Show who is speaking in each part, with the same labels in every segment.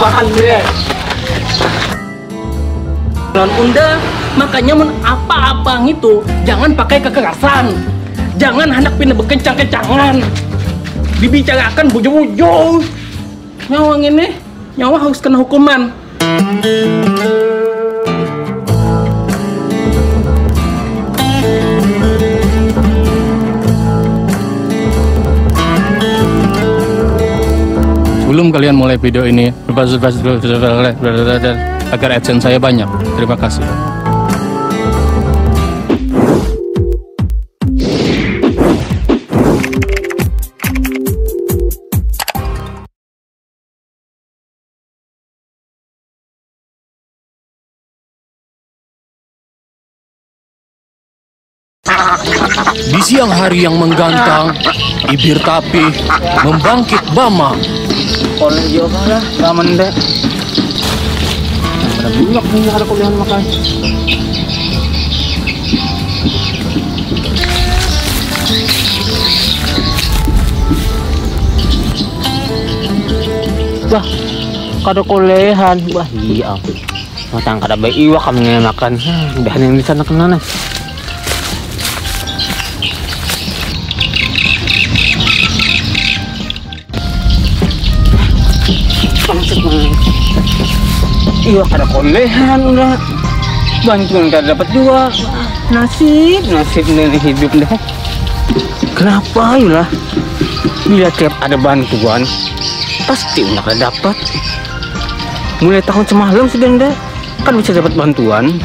Speaker 1: bahan dia. Non unda, makanya apa-apa itu jangan pakai kekerasan. Jangan hendak pindah berkencang-kencangan. Dibicarakan bujo-bujo. Nyawang ini, nyawa harus kena hukuman. Sebelum kalian mulai video ini, agar AdSense saya banyak. Terima kasih. Di siang hari yang menggantang, bibir tapi membangkit Bama.
Speaker 2: Orang juga lah, ramen deh. Ada banyak ada kuliah makan. Wah, kada kuliahan. Wah, iya. Matang kada baik iwa kami makan. Udah yang di sana kemana? Iya kada kolehan udah bantuan kada dapat juga nasib dari hidup deh. Kenapa yulah bila tiap ada bantuan pasti udah kada dapat. Mulai tahun semalam sudah ndak kan bisa dapat bantuan.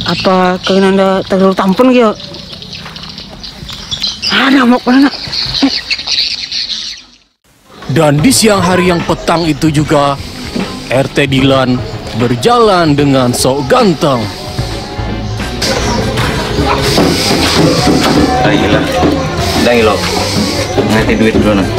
Speaker 2: Apa kalian anda terlalu tampun gitu? Ada mau mana?
Speaker 1: Dan di siang hari yang petang itu juga, RT Dilan berjalan dengan sok ganteng.
Speaker 3: Ayolah, dah lo, ngerti duit dulu nah.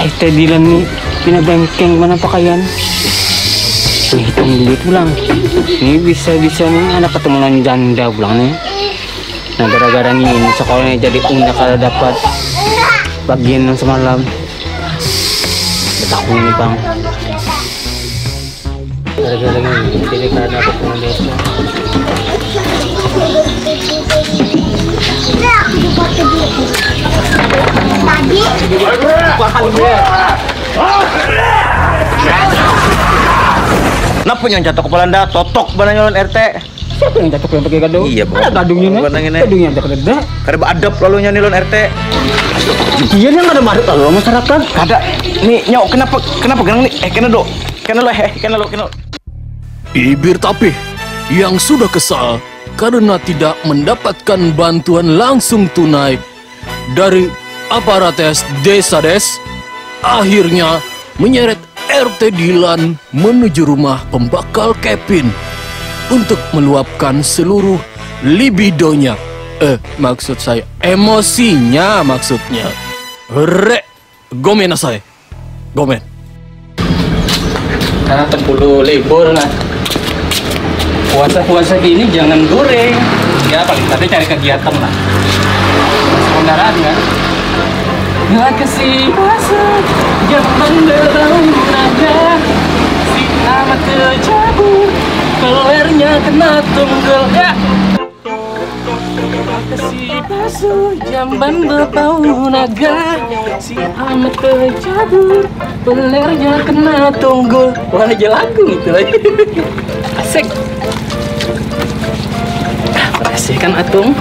Speaker 2: RT Dilan nih, pindah bengkeng mana pakaian? Hitung duit pulang. Ini bisa nih anak ketemuan janda pulang nih. Nah gara-gara ini sekolahnya jadi unda kalau dapat bagian yang semalam. Betakun ini bang. Gara-gara ini jadi kalau dapat pulang desa.
Speaker 3: Napa yang jatuh kepala anda? Totok bana nyolon RT.
Speaker 2: Siapa yang jatuh yang pakai gadung?
Speaker 3: Iya,
Speaker 2: ada gadungnya nih. Gadungnya ada kada.
Speaker 3: Kada adab lalu nyolon RT.
Speaker 2: Iya yang ada marut lalu masyarakat.
Speaker 3: Kada. Nih nyok kenapa genang nih? Kena lo.
Speaker 1: Bibir tapi yang sudah kesal karena tidak mendapatkan bantuan langsung tunai dari aparates desa akhirnya menyeret RT Dilan menuju rumah pembakal Kevin untuk meluapkan seluruh libidonya. Maksud saya emosinya maksudnya. Gomen saya. Gomen. Karena 10 libur lah. Puasa-puasa gini jangan goreng. Ya paling tadi cari kegiatan lah. Masuk kendaraan kan. Nggak kasih puasa, jangan berlalu naga. Si amat kecabur, pelernya kena tunggul ya. Kasih basuh, jamban berbau naga. Si amat kecabur, pelernya kena tunggul. Wah aja lagu itu lagi. Asik. Asik kan Atung?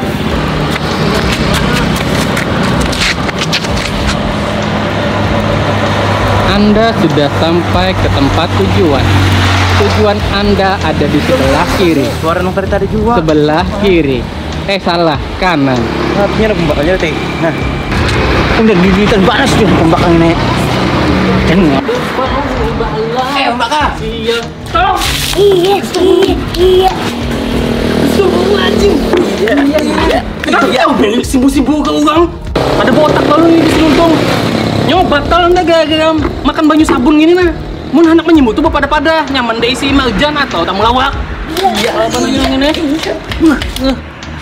Speaker 1: Anda sudah sampai ke tempat tujuan. Tujuan Anda ada di sebelah kiri.
Speaker 3: Suara nong tadi juga.
Speaker 1: Sebelah kiri. Salah, kanan.
Speaker 3: Artinya ada pembakalnya teh. Nah,
Speaker 2: Udah diditan banget sih pembakang ini. Tengok.
Speaker 1: Mbak. Iya.
Speaker 4: Tolong. Iya.
Speaker 1: Semua anjing. Iya. Kenapa kau beli simbu-simbu ke orang? Ada botak lalu nih di seluntung. Nyawa batal anda gara-gara makan banyu sabun gini nah. Mun anak menyembuh tuh pada nyaman deh isi marjan atau tamu lawak. Iya. Apa nih ini?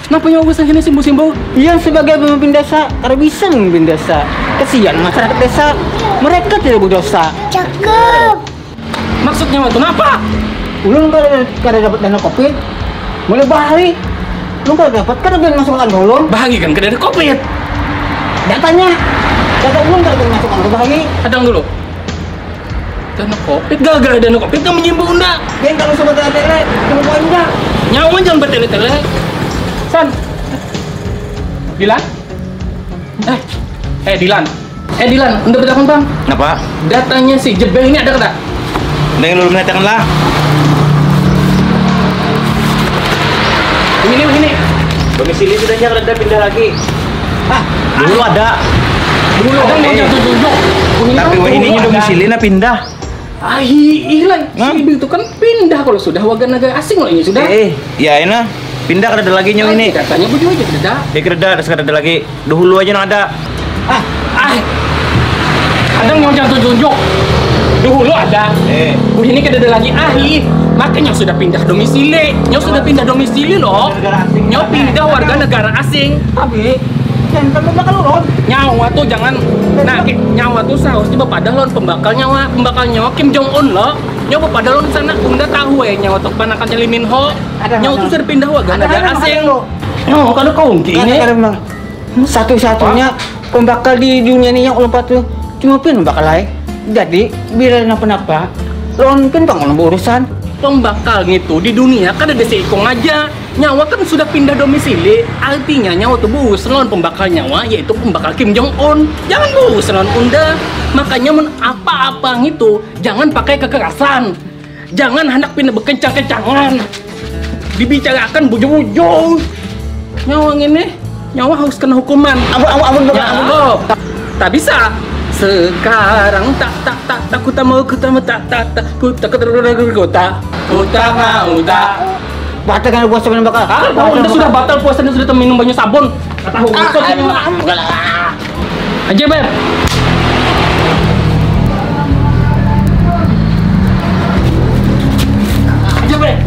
Speaker 1: Kenapa nyawa gue segini simbu-simbu?
Speaker 2: Yang sebagai pemimpin desa, karena bisa memimpin desa. Kesian masyarakat desa, mereka tidak berdosa.
Speaker 4: Cakep.
Speaker 1: Maksudnya waktu kenapa?
Speaker 2: Ulun kada dapat dana Covid, mulai balik. Lu kada dapat, kada boleh masukkan ke ulun.
Speaker 1: Bahagi kan kada ada Covid.
Speaker 2: Datanya, data ulun kada boleh masukkan ke bahagi.
Speaker 1: Adang dulu. Dana Covid, gagal dana Covid kamu nyimbu unda.
Speaker 2: Yang kalau sobat tele, kamu mau enggak?
Speaker 1: Nyawa jangan bertele-tele. San. Dilan? Dilan. Dilan, udah berapa bang?
Speaker 3: Kenapa?
Speaker 1: Datanya si Jebel ini ada kata?
Speaker 3: Dengan lu menyatakan lah.
Speaker 1: Ini.
Speaker 3: Domisili sudahnya kada pindah lagi. Dulu ada.
Speaker 1: Dulu ada mau jatuh-jatuh.
Speaker 3: Tapi ininya domisili na pindah.
Speaker 1: Hilang. Si Ibu itu kan pindah kalau sudah warga negara asing loh ini sudah.
Speaker 3: Ya ini pindah kada ada lagi nyawa ini.
Speaker 1: Katanya Bu juga ada.
Speaker 3: Kada ada lagi. Dulu aja ada.
Speaker 1: Ada yang jatuh-jatuh. Dulu ada. Ini kada ada lagi makanya sudah pindah domisili. Sudah pindah domisili loh. Pindah warga negara asing.
Speaker 2: Tapi, jangan terbakar ulun.
Speaker 1: Nyawa tuh jangan. Nah, nyawa tuh seharusnya bapak lon pembakal nyawa Kim Jong Un loh. Nyawa bapak lon sana unda tahu nyawa tuh panakannya Lee Min Ho. Nyawa tuh sudah pindah warga negara asing. Nyawa kada kau ini.
Speaker 2: Satu-satunya pembakal di dunia ini yang ulun tuh cuma pin pembakal lain. Jadi, bila kenapa-napa, lon pin bangun urusan.
Speaker 1: Pembakal gitu di dunia kan ada seikong aja. Nyawa kan sudah pindah domisili, artinya nyawa tuh buus lawan pembakal nyawa, yaitu pembakal Kim Jong Un. Jangan buus lawan unda. Makanya apa-apa gitu jangan pakai kekerasan, jangan hendak pindah berkencang-kencangan, dibicarakan bujur-bujur. Nyawa ini nyawa harus kena hukuman. Ampun tak bisa. Sekarang tak ku tak mau tak mau tak.
Speaker 2: Batal kan puasa minum bakal.
Speaker 1: Udah sudah batal puasa dan sudah minum banyak sabun. Kata hukum aja Beb. Aja Beb.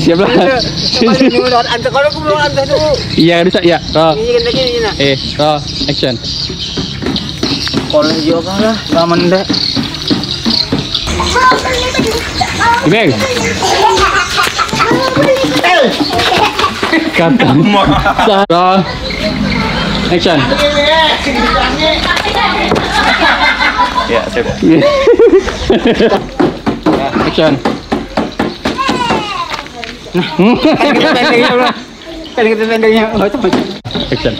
Speaker 2: Siap lah. Kalau aku belum ada dulu.
Speaker 1: Iya bisa ya.
Speaker 2: Ini.
Speaker 1: Action.
Speaker 2: Kalau juga lah, gaman deh.
Speaker 1: Bang. Kata. Action.
Speaker 3: Ya, siap.
Speaker 1: Action.
Speaker 2: Kan kita pendeknya.
Speaker 1: Action.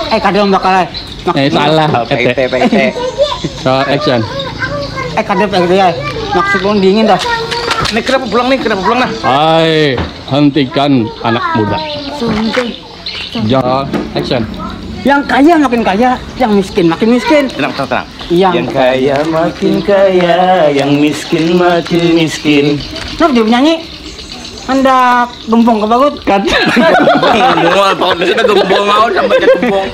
Speaker 2: Kadang bakal.
Speaker 1: Salah.
Speaker 3: PT.
Speaker 1: Action.
Speaker 2: Kadang pendeknya. Maksud lu dingin dah.
Speaker 3: Ini kenapa pulang nah?
Speaker 1: Hai, hentikan anak muda. Ja, action.
Speaker 2: Yang kaya makin kaya, yang miskin makin miskin.
Speaker 3: Tenang.
Speaker 2: Yang
Speaker 3: kaya makin kaya, yang miskin makin miskin.
Speaker 2: Kenapa dia nyanyi? Hendak gempong ke bagut kan?
Speaker 3: Gempong, tahun sudah gempong mau sampai gempong.